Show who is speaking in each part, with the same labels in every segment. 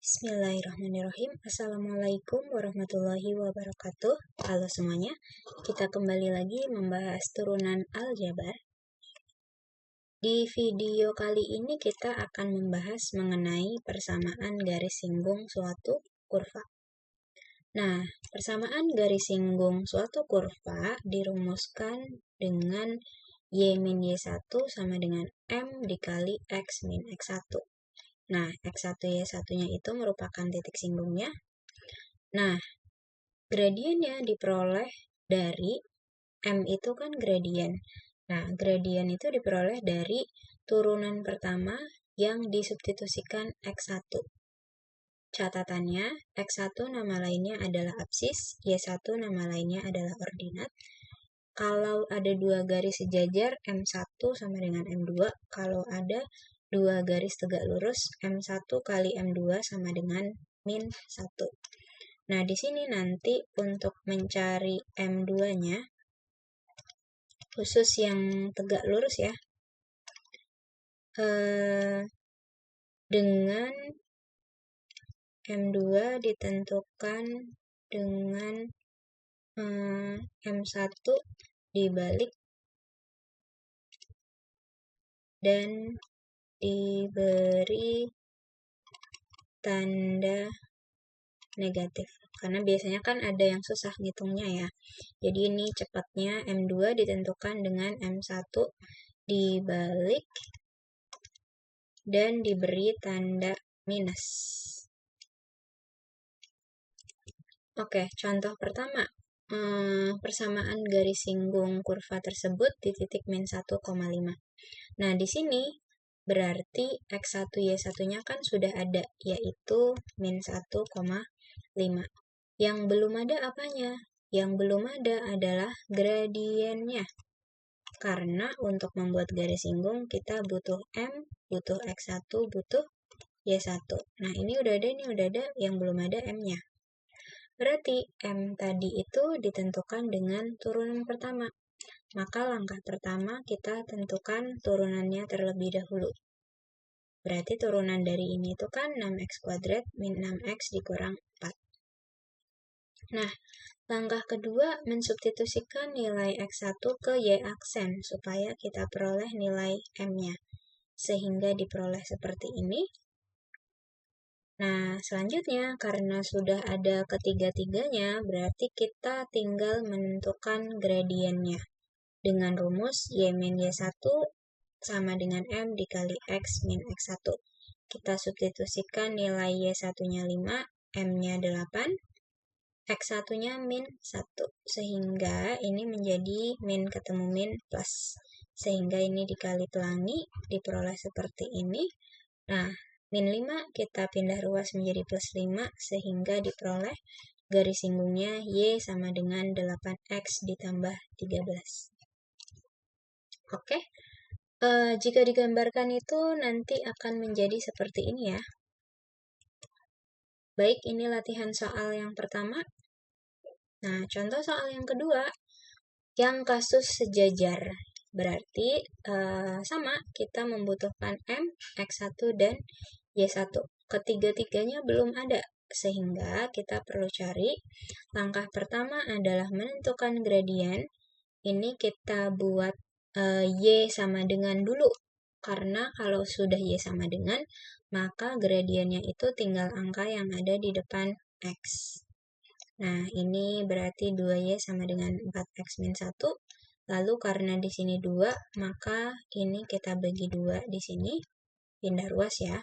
Speaker 1: Bismillahirrahmanirrahim. Assalamualaikum warahmatullahi wabarakatuh. Halo semuanya, kita kembali lagi membahas turunan aljabar. Di video kali ini kita akan membahas mengenai persamaan garis singgung suatu kurva. Nah, persamaan garis singgung suatu kurva dirumuskan dengan Y min Y1 sama dengan M dikali X min X1. Nah, X1 Y1-nya itu merupakan titik singgungnya. Nah, gradiennya diperoleh dari M itu kan gradien. Nah, gradien itu diperoleh dari turunan pertama yang disubstitusikan X1. Catatannya, X1 nama lainnya adalah absis, Y1 nama lainnya adalah ordinat. Kalau ada dua garis sejajar, M1 sama dengan M2. Kalau ada dua garis tegak lurus, M1 kali M2 sama dengan min 1. Nah, di sini nanti untuk mencari M2-nya, khusus yang tegak lurus ya, dengan M2 ditentukan dengan M1 dibalik dan diberi tanda negatif. Karena biasanya kan ada yang susah ngitungnya ya. Jadi ini cepatnya M2 ditentukan dengan M1 dibalik dan diberi tanda minus. Oke, contoh pertama. Persamaan garis singgung kurva tersebut di titik min 1,5. Nah, di sini berarti X1 Y1-nya kan sudah ada, yaitu min 1,5. Yang belum ada apanya? Yang belum ada adalah gradiennya. Karena untuk membuat garis singgung kita butuh M, butuh X1, butuh Y1. Nah, ini udah ada, yang belum ada M-nya. Berarti M tadi itu ditentukan dengan turunan pertama. Maka langkah pertama kita tentukan turunannya terlebih dahulu. Berarti turunan dari ini itu kan 6x kuadrat min 6x dikurang 4. Nah, langkah kedua mensubstitusikan nilai X1 ke Y aksen supaya kita peroleh nilai M-nya. Sehingga diperoleh seperti ini. Nah, selanjutnya karena sudah ada ketiga-tiganya, berarti kita tinggal menentukan gradiennya. Dengan rumus Y min Y1 sama dengan M dikali X min X1. Kita substitusikan nilai Y1-nya 5, M-nya 8, X1-nya min 1. Sehingga ini menjadi min ketemu min plus. Sehingga ini dikali pelangi, diperoleh seperti ini. Nah, min 5 kita pindah ruas menjadi plus 5, sehingga diperoleh garis singgungnya Y sama dengan 8X ditambah 13. Oke, jika digambarkan itu nanti akan menjadi seperti ini ya. Baik, ini latihan soal yang pertama. Nah, contoh soal yang kedua, yang kasus sejajar. Berarti sama, kita membutuhkan M, X1, dan Y1. Ketiga-tiganya belum ada, sehingga kita perlu cari. Langkah pertama adalah menentukan gradien. Ini kita buat Y sama dengan dulu. Karena kalau sudah Y sama dengan, maka gradiennya itu tinggal angka yang ada di depan X. Nah, ini berarti 2Y sama dengan 4X min 1. Lalu karena di sini 2, maka ini kita bagi 2 di sini. Pindah ruas ya.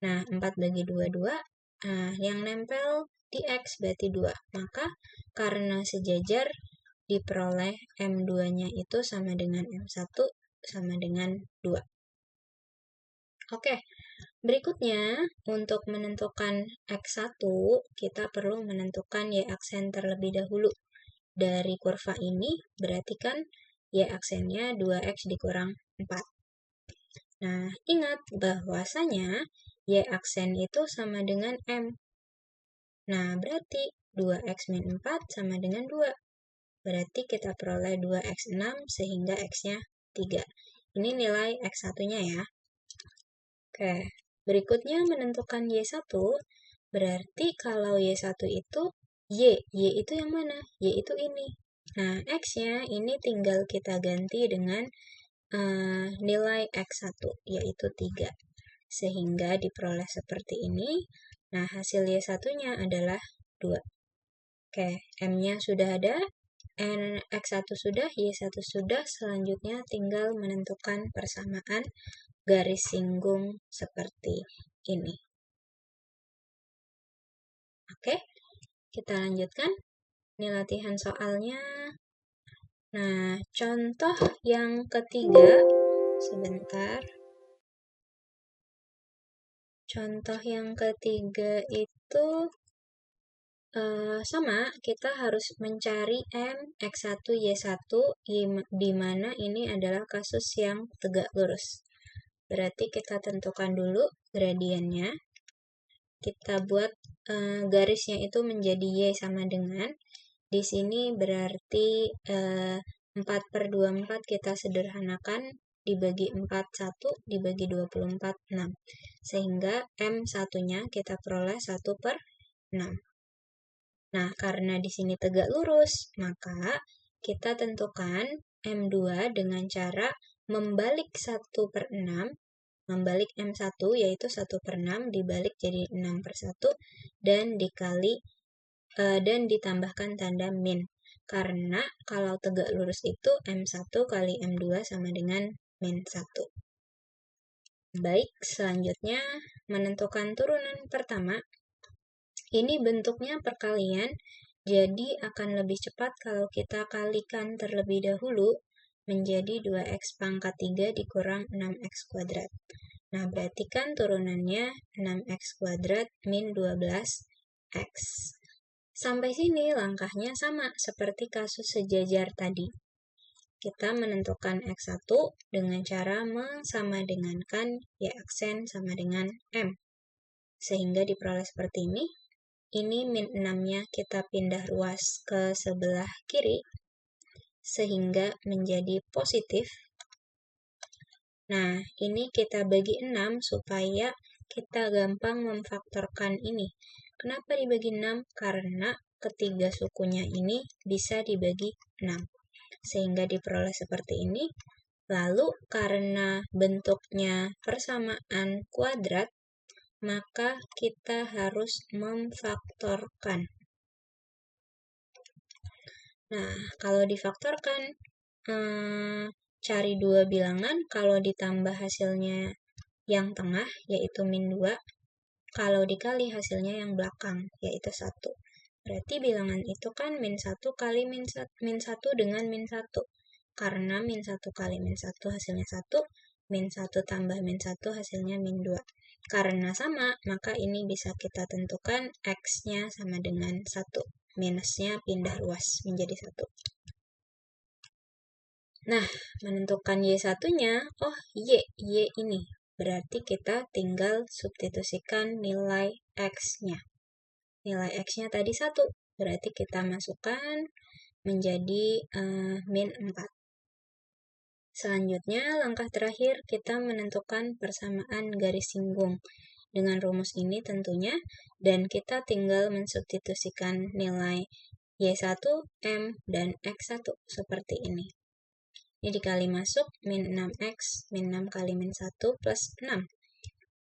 Speaker 1: Nah, 4 bagi 2, 2. Nah, yang nempel di X berarti 2. Maka karena sejajar, diperoleh M2-nya itu sama dengan M1 sama dengan 2. Oke, berikutnya untuk menentukan X1, kita perlu menentukan Y aksen terlebih dahulu. Dari kurva ini berarti kan Y aksennya 2X dikurang 4. Nah, ingat bahwasanya Y aksen itu sama dengan M. Nah, berarti 2X min 4 sama dengan 2. Berarti kita peroleh 2x6 sehingga x-nya 3. Ini nilai x1-nya ya. Oke, Berikutnya menentukan Y1, berarti kalau Y1 itu Y itu yang mana? Y itu ini. Nah, X-nya ini tinggal kita ganti dengan nilai X1, yaitu 3. Sehingga diperoleh seperti ini. Nah, hasil Y1-nya adalah 2. Oke, M-nya sudah ada, X1 sudah, Y1 sudah, selanjutnya tinggal menentukan persamaan garis singgung seperti ini. Oke, kita lanjutkan. Ini latihan soalnya. Nah, contoh yang ketiga, sebentar. Contoh yang ketiga itu sama, kita harus mencari M, X1, Y1, di mana ini adalah kasus yang tegak lurus. Berarti kita tentukan dulu gradiennya. Kita buat garisnya itu menjadi Y sama dengan. Di sini berarti 4/24 kita sederhanakan, dibagi 41, dibagi 24, 6. Sehingga M1-nya kita peroleh 1/6. Nah, karena di sini tegak lurus, maka kita tentukan M2 dengan cara membalik 1/6, membalik M1 yaitu 1/6 dibalik jadi 6/1 dan dikali dan ditambahkan tanda min. Karena kalau tegak lurus itu M1 kali M2 sama dengan min 1. Baik, selanjutnya menentukan turunan pertama. Ini bentuknya perkalian, jadi akan lebih cepat kalau kita kalikan terlebih dahulu menjadi 2x pangkat 3 dikurang 6x kuadrat. Nah, berarti kan turunannya 6x kuadrat min 12x. Sampai sini langkahnya sama seperti kasus sejajar tadi. Kita menentukan X1 dengan cara mensamadengankan Y aksen sama dengan M. Sehingga diperoleh seperti ini. Ini min 6-nya kita pindah ruas ke sebelah kiri, sehingga menjadi positif. Nah, ini kita bagi 6 supaya kita gampang memfaktorkan ini. Kenapa dibagi 6? Karena ketiga sukunya ini bisa dibagi 6. Sehingga diperoleh seperti ini. Lalu, karena bentuknya persamaan kuadrat, maka kita harus memfaktorkan. Nah, kalau difaktorkan, cari dua bilangan, kalau ditambah hasilnya yang tengah, yaitu min 2, kalau dikali hasilnya yang belakang, yaitu 1. Berarti bilangan itu kan min 1 kali min 1 dengan min 1. Karena min 1 kali min 1 hasilnya 1, min 1 tambah min 1 hasilnya min 2. Karena sama, maka ini bisa kita tentukan X-nya sama dengan 1. Minusnya pindah ruas menjadi 1. Nah, menentukan Y1-nya, oh Y ini. Berarti kita tinggal substitusikan nilai X-nya. Nilai X-nya tadi 1, berarti kita masukkan menjadi min 4. Selanjutnya, langkah terakhir kita menentukan persamaan garis singgung. Dengan rumus ini tentunya, dan kita tinggal mensubstitusikan nilai Y1, M, dan X1 seperti ini. Ini dikali masuk, min 6x, min 6 kali min 1 plus 6.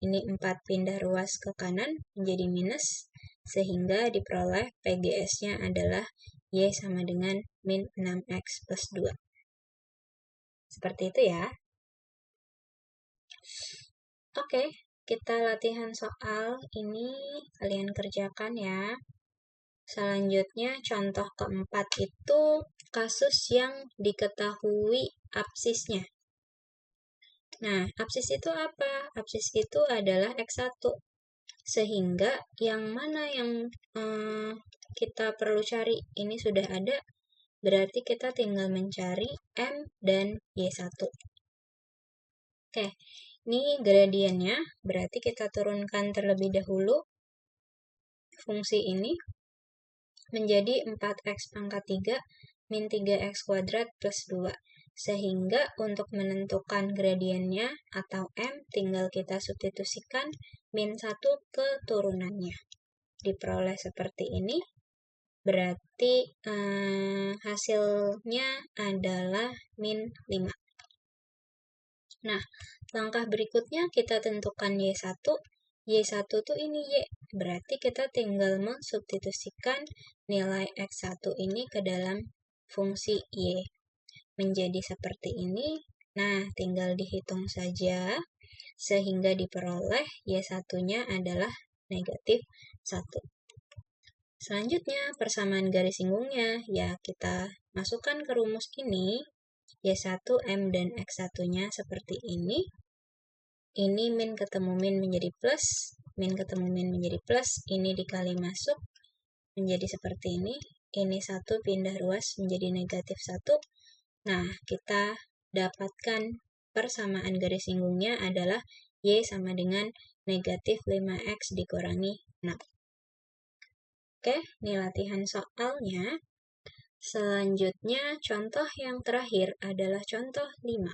Speaker 1: Ini 4 pindah ruas ke kanan menjadi minus, sehingga diperoleh PGS-nya adalah Y sama dengan min 6x plus 2. Seperti itu ya. Oke, kita latihan soal ini, kalian kerjakan ya. Selanjutnya, contoh keempat itu kasus yang diketahui absisnya. Nah, absis itu apa? Absis itu adalah X1. Sehingga yang mana yang kita perlu cari? Ini sudah ada, berarti kita tinggal mencari M dan Y1. Oke, ini gradiennya, berarti kita turunkan terlebih dahulu fungsi ini menjadi 4x pangkat 3 min 3x kuadrat plus 2. Sehingga untuk menentukan gradiennya atau M tinggal kita substitusikan min 1 ke turunannya. Diperoleh seperti ini. Berarti hasilnya adalah min 5. Nah, langkah berikutnya kita tentukan Y1. Y1 tuh ini Y. Berarti kita tinggal mensubstitusikan nilai X1 ini ke dalam fungsi Y. Menjadi seperti ini. Nah, tinggal dihitung saja. Sehingga diperoleh Y1-nya adalah negatif 1. Selanjutnya, persamaan garis singgungnya. Ya, kita masukkan ke rumus ini. Y1, M, dan X1-nya seperti ini. Ini min ketemu min menjadi plus. Min ketemu min menjadi plus. Ini dikali masuk menjadi seperti ini. Ini 1 pindah ruas menjadi negatif 1. Nah, kita dapatkan persamaan garis singgungnya adalah Y sama dengan negatif 5X dikurangi 6. Oke, ini latihan soalnya. Selanjutnya, contoh yang terakhir adalah contoh 5.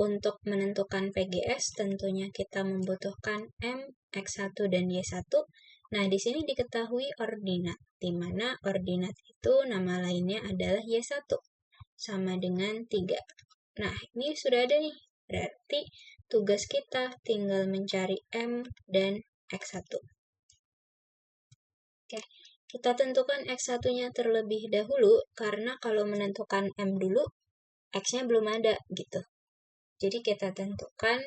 Speaker 1: Untuk menentukan PGS, tentunya kita membutuhkan M, X1, dan Y1. Nah, di sini diketahui ordinat, di mana ordinat itu nama lainnya adalah Y1, sama dengan 3. Nah, ini sudah ada nih. Berarti tugas kita tinggal mencari M dan X1. Oke, kita tentukan X1-nya terlebih dahulu, karena kalau menentukan M dulu, X-nya belum ada, gitu. Jadi kita tentukan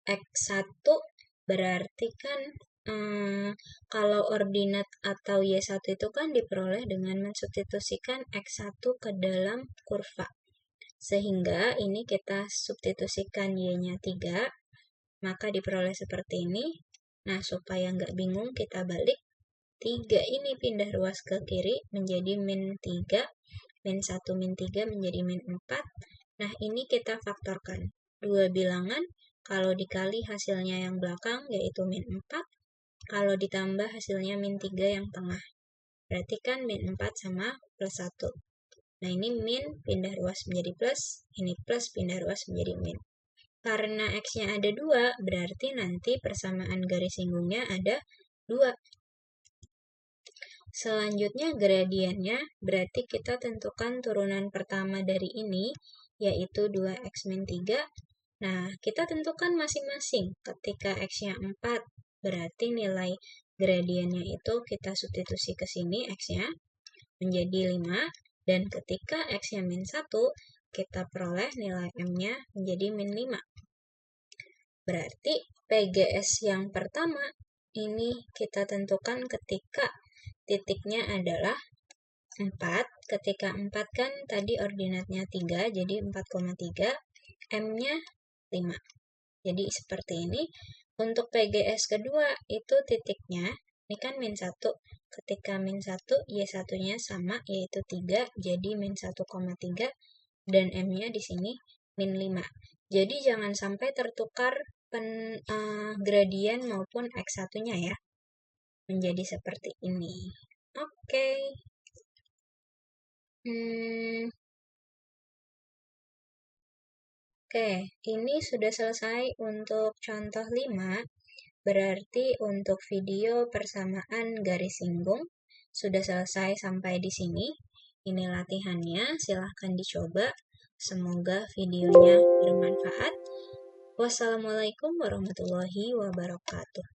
Speaker 1: X1, berarti kan kalau ordinat atau Y1 itu kan diperoleh dengan mensubstitusikan X1 ke dalam kurva. Sehingga ini kita substitusikan Y-nya 3, maka diperoleh seperti ini. Nah, supaya nggak bingung, kita balik. 3 ini pindah ruas ke kiri menjadi min 3, min 1 min 3 menjadi min 4. Nah, ini kita faktorkan. 2 bilangan, kalau dikali hasilnya yang belakang yaitu min 4, kalau ditambah hasilnya min 3 yang tengah. Berarti kan min 4 sama plus 1. Nah, ini min pindah ruas menjadi plus, ini plus pindah ruas menjadi min. Karena X-nya ada 2, berarti nanti persamaan garis singgungnya ada 2. Selanjutnya gradiennya, berarti kita tentukan turunan pertama dari ini, yaitu 2X min 3. Nah, kita tentukan masing-masing. Ketika X-nya 4, berarti nilai gradiennya itu kita substitusi ke sini, X-nya menjadi 5. Dan ketika X-nya min 1, kita peroleh nilai M-nya menjadi min 5. Berarti PGS yang pertama, ini kita tentukan ketika titiknya adalah 4. Ketika 4 kan tadi ordinatnya 3, jadi 4,3. M-nya 5. Jadi seperti ini. Untuk PGS kedua, itu titiknya, ini kan min 1. Ketika min 1, Y1-nya sama, yaitu 3, jadi min 1,3. Dan M-nya di sini min 5. Jadi jangan sampai tertukar gradien maupun X1-nya ya. Menjadi seperti ini. Oke. Oke, ini sudah selesai untuk contoh 5. Berarti untuk video persamaan garis singgung sudah selesai sampai di sini. Ini latihannya, silahkan dicoba. Semoga videonya bermanfaat. Wassalamualaikum warahmatullahi wabarakatuh.